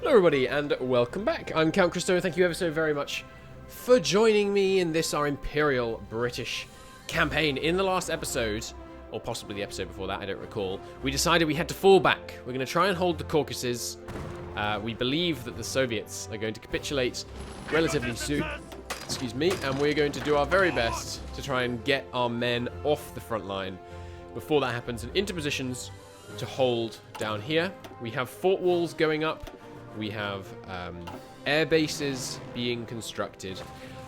Hello everybody and welcome back. I'm Count Christo. Thank you ever so very much for joining me in this our Imperial British campaign. In the last episode, or possibly the episode before that, I don't recall, we decided we had to fall back. We're going to try and hold the Caucasus. We believe that the Soviets are going to capitulate relatively soon. Excuse me. And we're going to do our very best to try and get our men off the front line before that happens and into positions to hold down here. We have fort walls going up. We have air bases being constructed.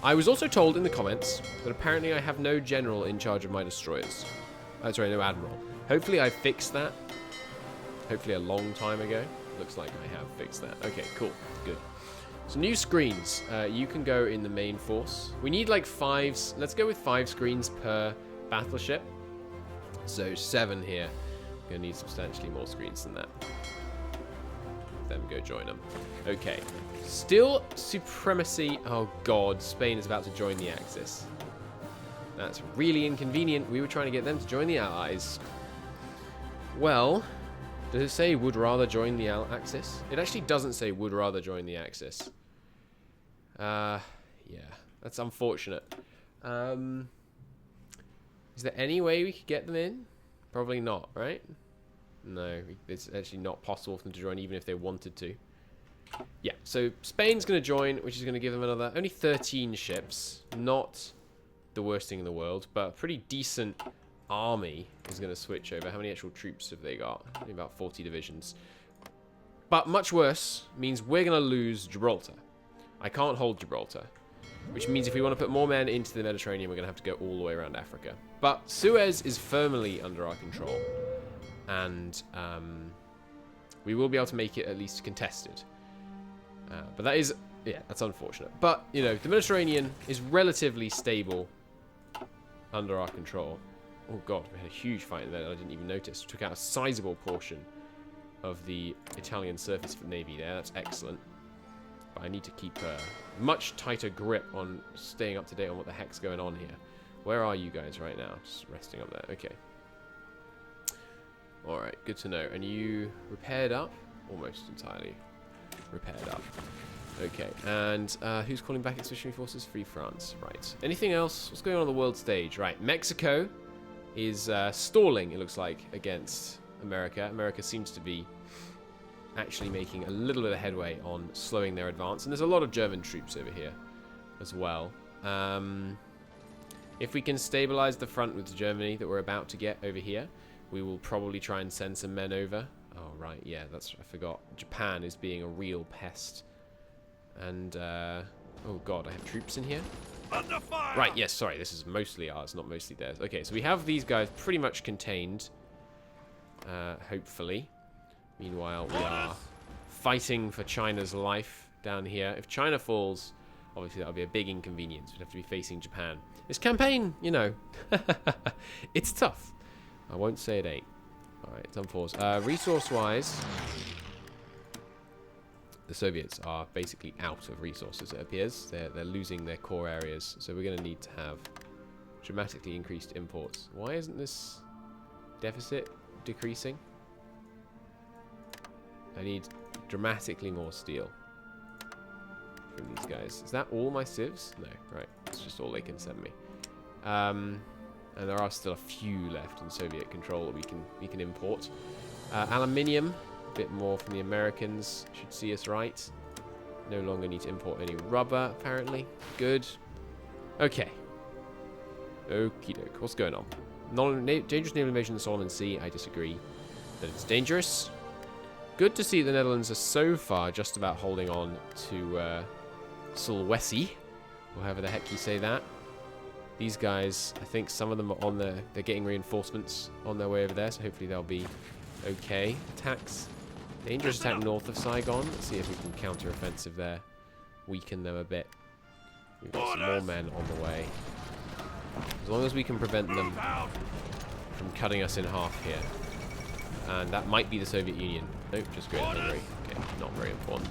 I was also told in the comments that apparently I have no general in charge of my destroyers. Sorry, no admiral. Hopefully I fixed that. Hopefully a long time ago. Looks like I have fixed that. Okay, cool. Good. So new screens. You can go in the main force. We need like 5. Let's go with 5 screens per battleship. So 7 here. We're going to need substantially more screens than that. Them go join them. Okay. Still supremacy. Oh god, Spain is about to join the Axis. That's really inconvenient. We were trying to get them to join the Allies. Well, does it say would rather join the Axis? It actually doesn't say would rather join the Axis. Yeah, that's unfortunate. Is there any way we could get them in? Probably not, right? No, it's actually not possible for them to join even if they wanted to. Yeah, so Spain's going to join, which is going to give them another... Only 13 ships. Not the worst thing in the world, but a pretty decent army is going to switch over. How many actual troops have they got? Only about 40 divisions. But much worse means we're going to lose Gibraltar. I can't hold Gibraltar. Which means if we want to put more men into the Mediterranean, we're going to have to go all the way around Africa. But Suez is firmly under our control. And we will be able to make it at least contested. But that is, yeah, that's unfortunate. But, you know, the Mediterranean is relatively stable under our control. Oh, God, we had a huge fight there that I didn't even notice. We took out a sizable portion of the Italian surface navy there. That's excellent. But I need to keep a much tighter grip on staying up to date on what the heck's going on here. Where are you guys right now? Just resting up there. Okay. Alright, good to know. And you repaired up? Almost entirely repaired up. Okay, and who's calling back expeditionary forces? Free France. Right. Anything else? What's going on the world stage? Right, Mexico is stalling, it looks like, against America. America seems to be actually making a little bit of headway on slowing their advance. And there's a lot of German troops over here as well. If we can stabilize the front with Germany that we're about to get over here, we will probably try and send some men over. Oh, right, yeah, I forgot. Japan is being a real pest. And, oh god, I have troops in here? Under fire! Right, yes, sorry, this is mostly ours, not mostly theirs. Okay, so we have these guys pretty much contained, hopefully. Meanwhile, we are fighting for China's life down here. If China falls, obviously that would be a big inconvenience. We'd have to be facing Japan. This campaign, you know, it's tough. I won't say it ain't. Alright, it's on pause. Resource-wise, the Soviets are basically out of resources, it appears. They're losing their core areas, so we're going to need to have dramatically increased imports. Why isn't this deficit decreasing? I need dramatically more steel from these guys. Is that all my civs? No, right. It's just all they can send me. And there are still a few left in Soviet control that we can import. Aluminium, a bit more from the Americans. Should see us right. No longer need to import any rubber, apparently. Good. Okay. Okie doke. What's going on? Dangerous naval invasion of the Solomon Sea. I disagree that it's dangerous. Good to see the Netherlands are so far just about holding on to Sulawesi, or however the heck you say that. These guys, I think some of them are on there. They're getting reinforcements on their way over there, so hopefully they'll be okay. Attacks. Dangerous attack north of Saigon. Let's see if we can counter-offensive there. Weaken them a bit. We've got some more men on the way. As long as we can prevent them from cutting us in half here. And that might be the Soviet Union. Nope, just Great Hungary. Okay, not very important.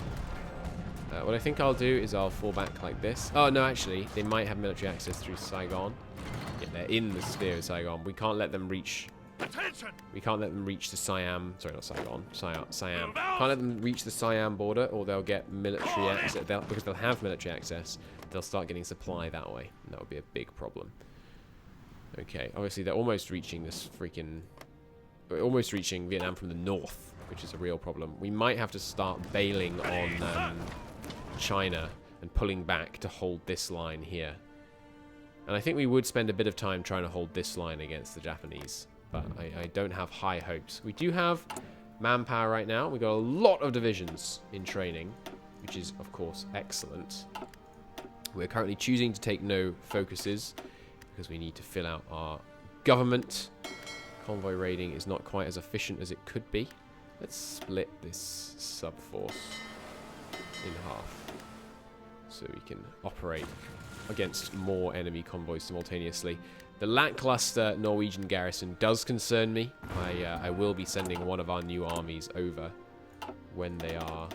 What I think I'll do is I'll fall back like this. Oh, no, actually, they might have military access through Saigon. Yeah, they're in the sphere of Saigon. We can't let them reach Attention! We can't let them reach the Siam. Sorry, not Saigon. Siam. Can't let them reach the Siam border, or they'll get military access. Because they'll have military access, they'll start getting supply that way. And that would be a big problem. Okay, obviously they're almost reaching this freaking... Almost reaching Vietnam from the north, which is a real problem. We might have to start bailing on China and pulling back to hold this line here. And I think we would spend a bit of time trying to hold this line against the Japanese. But I don't have high hopes. We do have manpower right now. We've got a lot of divisions in training, which is, of course, excellent. We're currently choosing to take no focuses because we need to fill out our government. Convoy raiding is not quite as efficient as it could be. Let's split this sub-force in half so we can operate against more enemy convoys simultaneously. The lackluster Norwegian garrison does concern me. I will be sending one of our new armies over when they are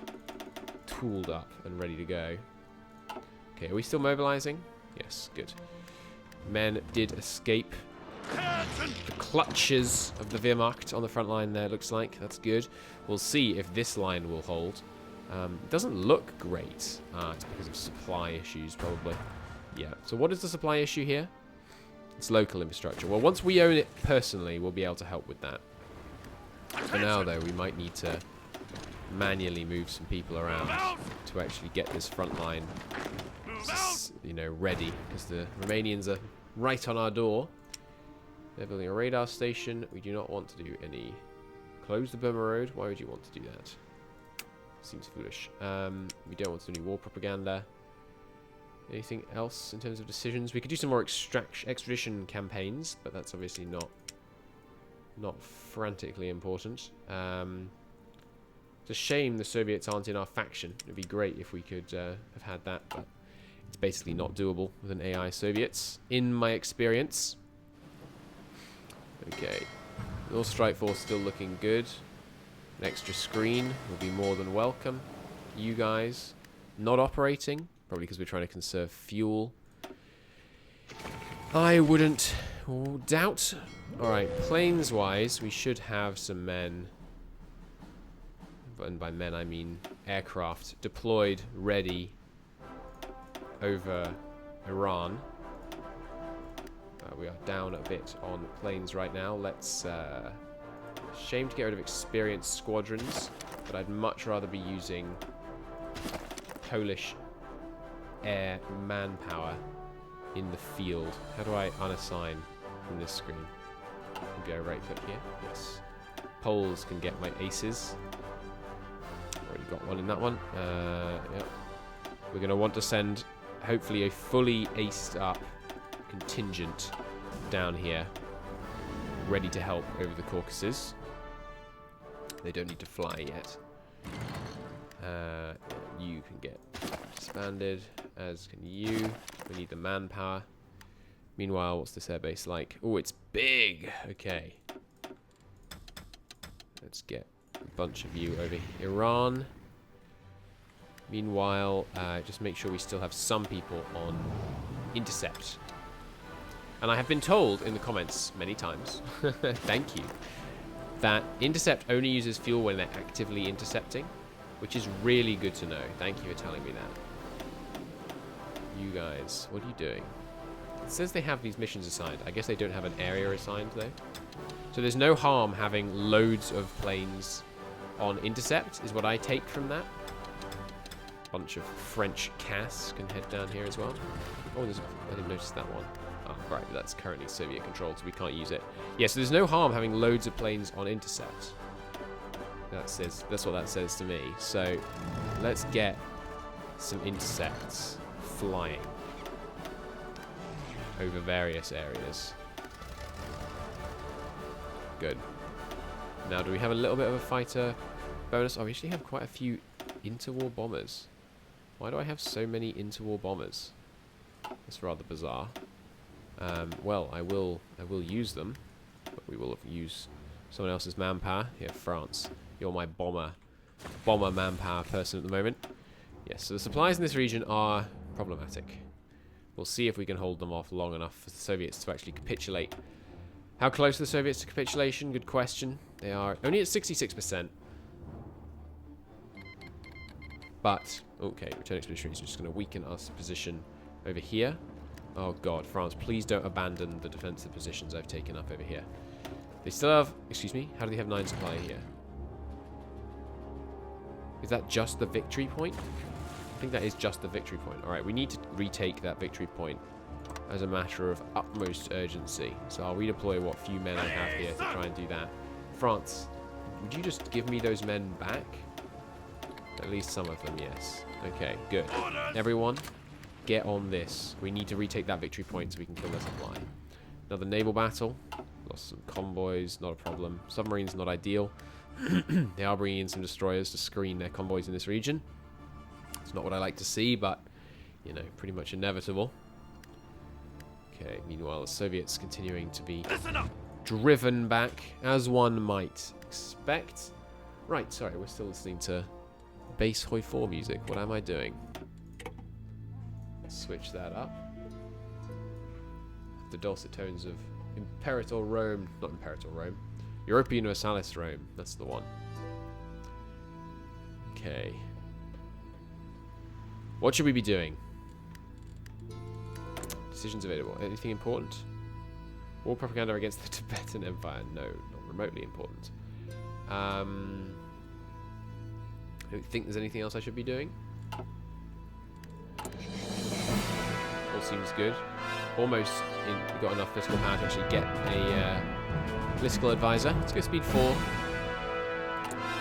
tooled up and ready to go. Okay, are we still mobilizing? Yes, good. Men did escape the clutches of the Wehrmacht on the front line there, looks like. That's good. We'll see if this line will hold. It doesn't look great. It's because of supply issues, probably. Yeah, so what is the supply issue here? It's local infrastructure. Well, once we own it personally, we'll be able to help with that. For now, though, we might need to manually move some people around to actually get this front line, you know, ready. Because the Romanians are right on our door. They're building a radar station. We do not want to do any... Close the Burma Road? Why would you want to do that? Seems foolish. We don't want to do any war propaganda. Anything else in terms of decisions? We could do some more extradition campaigns, but that's obviously not frantically important. It's a shame the Soviets aren't in our faction. It'd be great if we could have had that, but it's basically not doable with an AI Soviets, in my experience. Okay, North Strike Force still looking good. An extra screen will be more than welcome. You guys not operating, probably because we're trying to conserve fuel. I wouldn't doubt. Alright, planes-wise, we should have some men, and by men I mean aircraft, deployed, ready over Iran. We are down a bit on planes right now. Let's... shame to get rid of experienced squadrons, but I'd much rather be using Polish air manpower in the field. How do I unassign from this screen? Go right click here. Yes. Poles can get my aces. Already got one in that one. Yep. We're going to want to send, hopefully, a fully aced up contingent down here, ready to help over the Caucasus. They don't need to fly yet. You can get disbanded, as can you. We need the manpower. Meanwhile, what's this airbase like? Oh, it's big! Okay. Let's get a bunch of you over Iran. Meanwhile, just make sure we still have some people on intercept. And I have been told in the comments many times, thank you, that intercept only uses fuel when they're actively intercepting, which is really good to know. Thank you for telling me that. You guys, what are you doing? It says they have these missions assigned. I guess they don't have an area assigned, though. So there's no harm having loads of planes on intercept, is what I take from that. Bunch of French CAS can head down here as well. Oh, I didn't notice that one. Oh, right, that's currently Soviet controlled, so we can't use it. Yeah, so there's no harm having loads of planes on intercept. That's what that says to me. So let's get some intercepts flying over various areas. Good. Now, do we have a little bit of a fighter bonus? Oh, we actually have quite a few interwar bombers. Why do I have so many interwar bombers? That's rather bizarre. Well, I will use them, but we will use someone else's manpower. Here, France. You're my bomber manpower person at the moment. Yes, so the supplies in this region are problematic. We'll see if we can hold them off long enough for the Soviets to actually capitulate How close are the Soviets to capitulation? Good question. They are only at 66%. But, okay, return expedition is just going to weaken us position over here. Oh god, France, please don't abandon the defensive positions I've taken up over here. They still have, excuse me, how do they have 9 supply here? Is that just the victory point? I think that is just the victory point. Alright, we need to retake that victory point as a matter of utmost urgency. So I'll redeploy what few men I have here to try and do that. France, would you just give me those men back? At least some of them, yes. Okay, good. Everyone, get on this. We need to retake that victory point so we can kill their supply. Another naval battle. Lost some convoys, not a problem. Submarines, not ideal. They are bringing in some destroyers to screen their convoys in this region. It's not what I like to see, but, you know, pretty much inevitable. Okay, meanwhile, the Soviets continuing to be driven back, as one might expect. Right, sorry, we're still listening to Base Hoi 4 music. What am I doing? Switch that up. The dulcet tones of Imperator Rome, not Imperator Rome, Europa Universalis Rome, that's the one. Okay. What should we be doing? Decisions available. Anything important? War propaganda against the Tibetan Empire? No, not remotely important. I don't think there's anything else I should be doing. All seems good. Almost got enough political power to actually get a political advisor. Let's go speed 4.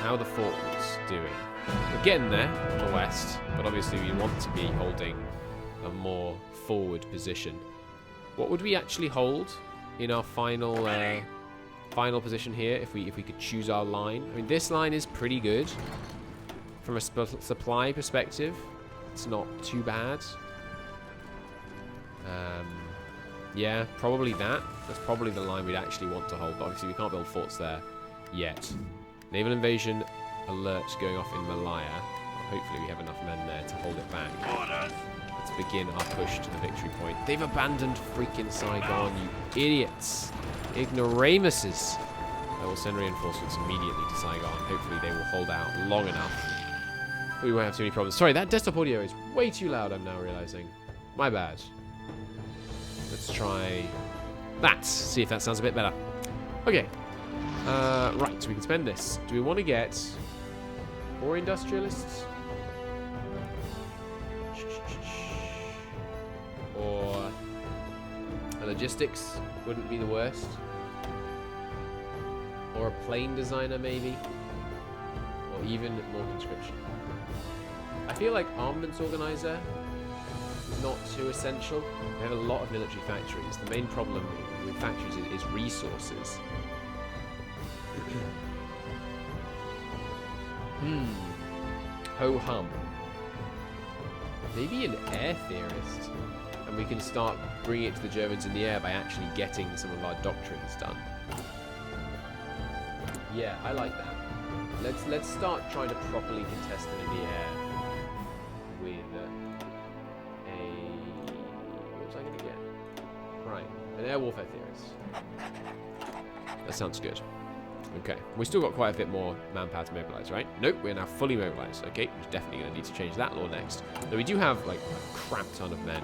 How are the forts doing? We're getting there on the west, but obviously we want to be holding a more forward position. What would we actually hold in our final position here if we could choose our line? I mean, this line is pretty good from a supply perspective. It's not too bad. Yeah, probably that. That's probably the line we'd actually want to hold, but obviously we can't build forts there yet. Naval invasion alert going off in Malaya. Hopefully we have enough men there to hold it back. Let's begin our push to the victory point. They've abandoned freaking Saigon, you idiots. Ignoramuses. I will send reinforcements immediately to Saigon. Hopefully they will hold out long enough. We won't have too many problems. Sorry, that desktop audio is way too loud, I'm now realizing. My bad. Let's try that. See if that sounds a bit better. Okay. Right, so we can spend this. Do we want to get more industrialists? Or a logistics wouldn't be the worst. Or a plane designer, maybe. Or even more conscription. I feel like armaments organizer is not too essential. We have a lot of military factories. The main problem with factories is resources. Ho-hum. Maybe an air theorist. And we can start bringing it to the Germans in the air by actually getting some of our doctrines done. Yeah, I like that. Let's start trying to properly contest them in the air with what was I going to get? Right, an air warfare theorist. That sounds good. Okay, we still got quite a bit more manpower to mobilize, right? Nope, we're now fully mobilized. Okay, we're definitely going to need to change that law next. Though we do have like a crap ton of men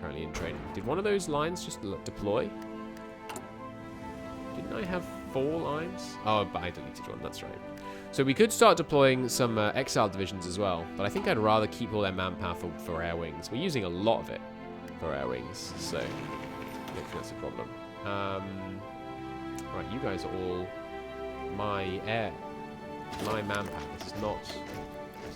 currently in training. Did one of those lines just deploy? Didn't I have 4 lines? Oh, but I deleted one, that's right. So we could start deploying some exile divisions as well, but I think I'd rather keep all their manpower for air wings. We're using a lot of it for air wings, so I don't think that's a problem. Right, you guys are all my manpower. This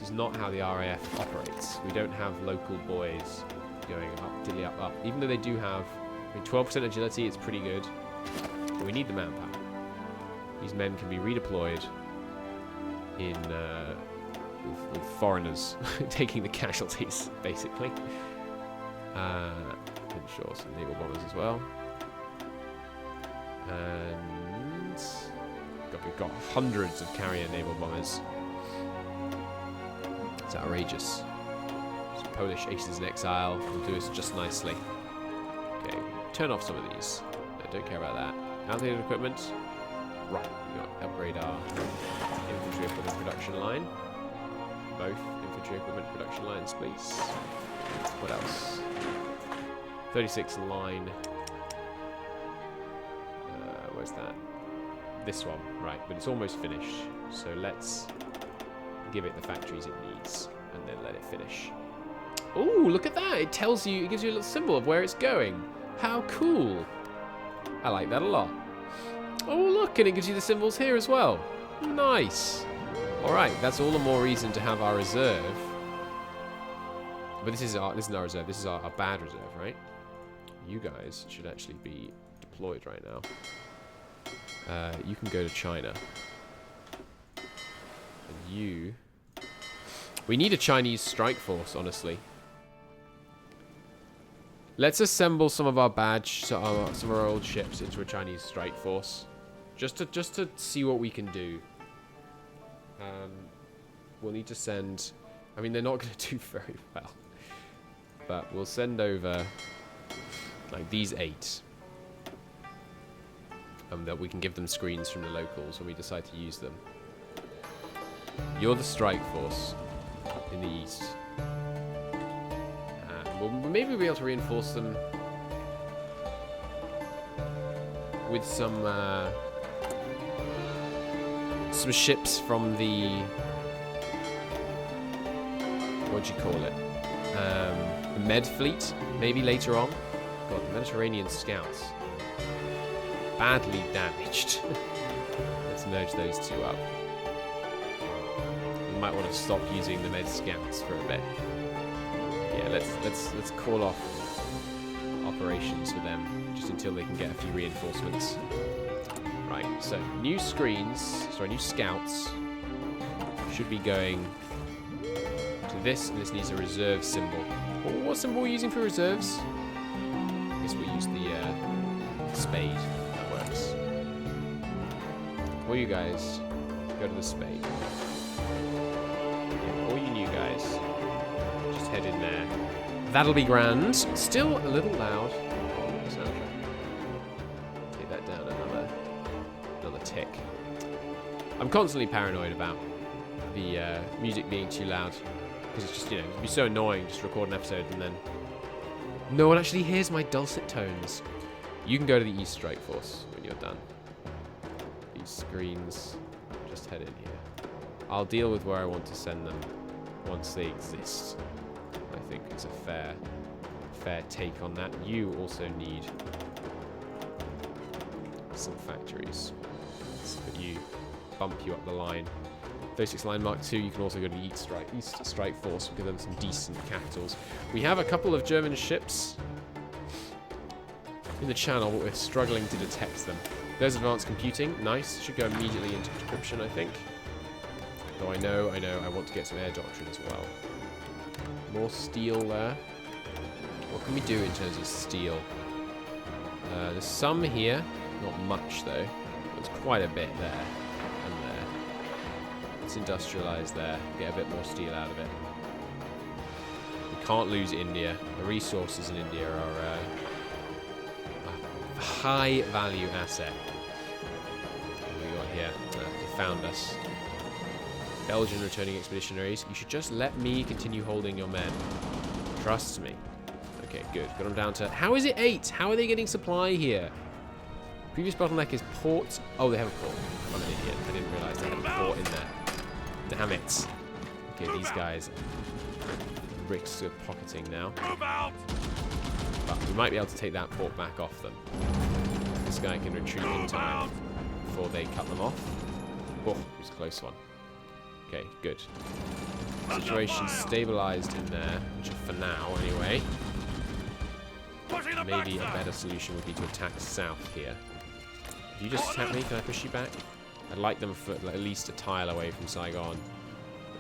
is not how the RAF operates. We don't have local boys going up, diddly up, up. Even though they do have, I mean, 12% agility, it's pretty good. But we need the manpower. These men can be redeployed in with foreigners taking the casualties, basically. Ensure some naval bombers as well. And we've got hundreds of carrier naval bombers. It's outrageous. Some Polish aces in exile will do us just nicely. Okay, turn off some of these. No, don't care about that. Outdated equipment. Right, we got to upgrade our infantry equipment production line. Both infantry equipment production lines, please. What else? 36 line. Where's that? This one, right, but it's almost finished. So let's give it the factories it needs and then let it finish. Oh, look at that! It tells you, it gives you a little symbol of where it's going. How cool! I like that a lot. Oh, look, and it gives you the symbols here as well. Nice. All right, that's all the more reason to have our reserve. But this isn't our reserve. This is our bad reserve, right? You guys should actually be deployed right now. You can go to China. And you... We need a Chinese strike force, honestly. Let's assemble some of our some of our old ships into a Chinese strike force, just to see what we can do. We'll need to send. I mean, they're not going to do very well, but we'll send over like these 8. That we can give them screens from the locals when we decide to use them. You're the strike force in the east. We'll maybe be able to reinforce them with some ships from the what do you call it? The Med fleet, maybe later on. God, the Mediterranean scouts. Badly damaged. Let's merge those 2 up. We might want to stop using the Med scouts for a bit. Yeah, let's call off operations for them just until they can get a few reinforcements. Right, so new scouts should be going to this, and this needs a reserve symbol. Oh, what symbol are we using for reserves? I guess we'll use the spade. That works. All you guys, go to the spade. Yeah, all you new guys, just head in there. That'll be grand. Still a little loud. Take that down another tick. I'm constantly paranoid about the music being too loud. Because it's just, it'd be so annoying just to record an episode and then no one actually hears my dulcet tones. You can go to the East Strike Force when you're done. These screens, just head in here. I'll deal with where I want to send them once they exist. I think it's a fair take on that. You also need some factories. Let's bump you up the line. 36 line Mark II, you can also go to the East Strike Force. We'll give them some decent capitals. We have a couple of German ships in the channel, but we're struggling to detect them. There's advanced computing. Nice. Should go immediately into decryption, I think. Though I know, I want to get some air doctrine as well. More steel there. What can we do in terms of steel? There's some here. Not much, though. There's quite a bit there. And there. Let's industrialize there. Get a bit more steel out of it. We can't lose India. The resources in India are a high value asset. What have we got here? They found us. Belgian returning expeditionaries. You should just let me continue holding your men. Trust me. Okay, good. Got them down to... How is it 8? How are they getting supply here? Previous bottleneck is port. Oh, they have a port. I'm an idiot. I didn't realise they had a port in there. Damn it. Okay, these guys risk of pocketing now. But we might be able to take that port back off them. This guy can retreat in time before they cut them off. Oh, it was a close one. Okay, good. Situation stabilized in there, for now anyway. Maybe a better solution would be to attack south here. If you just attack me, can I push you back? I'd like them for at least a tile away from Saigon.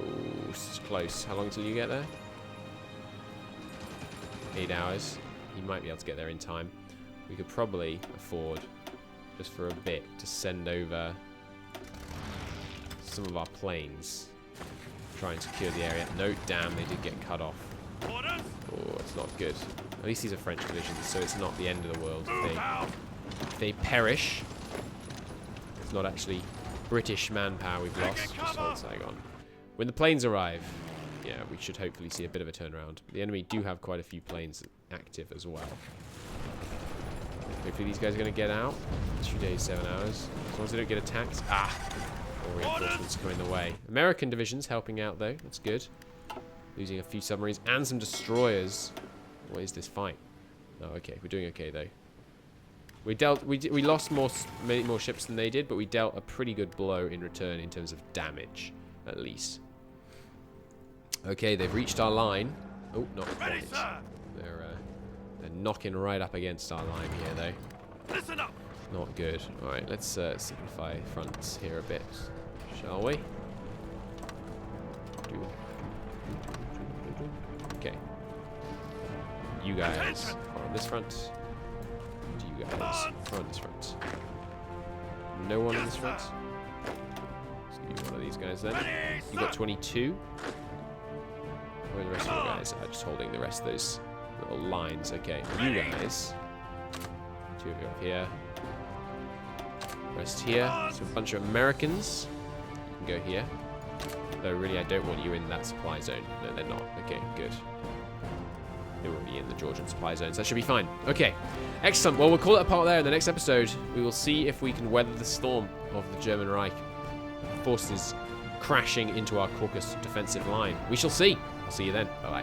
Ooh, this is close. How long till you get there? 8 hours. You might be able to get there in time. We could probably afford, just for a bit, to send over some of our planes. Try and secure the area. No, damn, they did get cut off. Oh, it's not good. At least these are French divisions, so it's not the end of the world if they perish. It's not actually British manpower we've lost. Just hold Saigon. When the planes arrive, yeah, we should hopefully see a bit of a turnaround. The enemy do have quite a few planes active as well. Hopefully these guys are going to get out. 2 days, 7 hours. As long as they don't get attacked. Ah! Or reinforcements come in the way. American division's helping out, though. That's good. Losing a few submarines and some destroyers. What is this fight? Oh, okay. We're doing okay, though. We lost many more ships than they did, but we dealt a pretty good blow in return in terms of damage, at least. Okay, they've reached our line. Oh, not quite. They're knocking right up against our line here, though. Listen up. Not good. All right, let's simplify fronts here a bit, shall we? Okay. You guys are on this front. You guys are on this front. No one on this front. Let's give you one of these guys then. You got 22. Where are the rest of you guys? Are just holding the rest of those little lines. Okay, you guys. 2 of you up here. Rest here. So a bunch of Americans. You can go here. Though really, I don't want you in that supply zone. No, they're not. Okay, good. They will be in the Georgian supply zones. That should be fine. Okay, excellent. Well, we'll call it a part there. In the next episode, we will see if we can weather the storm of the German Reich forces crashing into our Caucasus defensive line. We shall see. I'll see you then. Bye-bye.